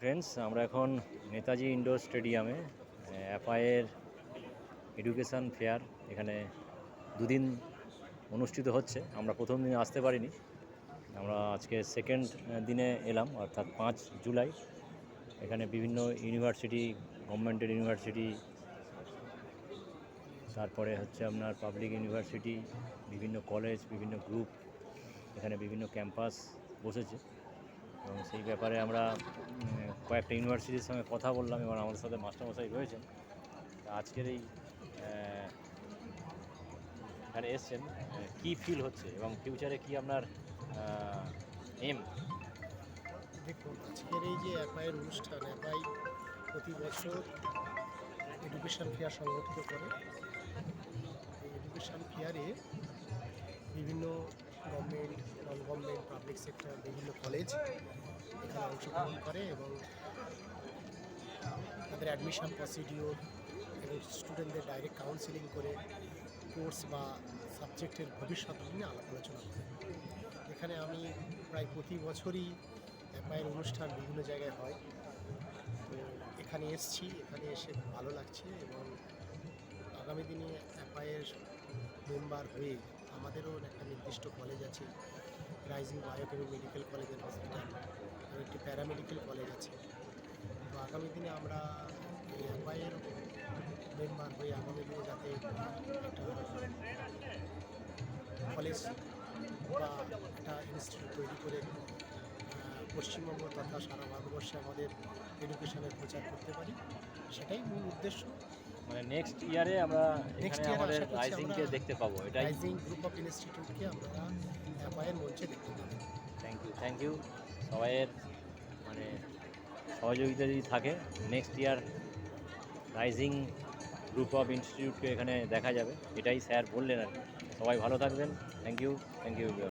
Friends, আমরা এখন Netaji indoor স্টেডিয়ামে অ্যাপায়ের এডুকেশান ফেয়ার এখানে দুদিন অনুষ্ঠিত হচ্ছে। আমরা প্রথম দিনে আসতে পারিনি, আমরা আজকে সেকেন্ড দিনে এলাম, অর্থাৎ 5 জুলাই। এখানে বিভিন্ন ইউনিভার্সিটি, গভর্নমেন্টের ইউনিভার্সিটি, তারপরে হচ্ছে আপনার পাবলিক ইউনিভার্সিটি, বিভিন্ন কলেজ, বিভিন্ন গ্রুপ, এখানে বিভিন্ন ক্যাম্পাস বসেছে। এবং সেই ব্যাপারে আমরা কয়েকটা ইউনিভার্সিটির সঙ্গে কথা বললাম এবং আমাদের সাথে মাস্টারমশাই রয়েছেন। আজকের এই এখানে এসছেন, কী ফিল হচ্ছে এবং ফিউচারে কি আপনার এম? দেখুন, আজকের এই যে অ্যাপায়ের অনুষ্ঠান, অ্যাপাই প্রতি বছর এডুকেশান ফেয়ার সংগঠিত করে। এই এডুকেশান ফেয়ারে বিভিন্ন government, non government, public sector, বিভিন্ন কলেজ এখানে অংশগ্রহণ করে এবং তাদের অ্যাডমিশন প্রসিডিওর এবং স্টুডেন্টদের ডাইরেক্ট কাউন্সিলিং করে কোর্স বা সাবজেক্টের ভবিষ্যৎ নিয়ে আলাপ আলোচনা করে। এখানে আমি প্রায় প্রতি বছরই অ্যাপায়ের অনুষ্ঠান বিভিন্ন জায়গায় হয়, তো এখানে এসছি, এখানে এসে ভালো লাগছে এবং আগামী দিনে অ্যাপায়ের মেম্বার হয়ে আমাদেরও একটা নির্দিষ্ট কলেজ আছে, rising biochemic medical college and hospital, আর একটি প্যারামেডিকেল কলেজ আছে। তো আগামী দিনে আমরা এই অ্যাপায়ের মেম্বার হয়ে আগামী দিনে যাতে একটা কলেজ বা একটা ইনস্টিটিউট তৈরি করে পশ্চিমবঙ্গ তথা সারা ভারতবর্ষে আমাদের এডুকেশনের প্রচার করতে পারি, সেটাই মূল উদ্দেশ্য। মানে নেক্সট ইয়ারে আমরা নেক্সট এখানে ইয়ারে আমাদের আশা করছি রাইজিংকে আমরা দেখতে পাবো, এটাই। রাইজিং গ্রুপ অফ ইনস্টিটিউটকে আমরা অ্যাপায়ের মঞ্চে দেখতে পাবো। থ্যাংক ইউ সবাইয়ের মানে সহযোগিতা যদি থাকে, next year rising group of ইনস্টিটিউটকে এখানে দেখা যাবে, এটাই স্যার বললেন আর কি। সবাই ভালো থাকবেন। Thank you.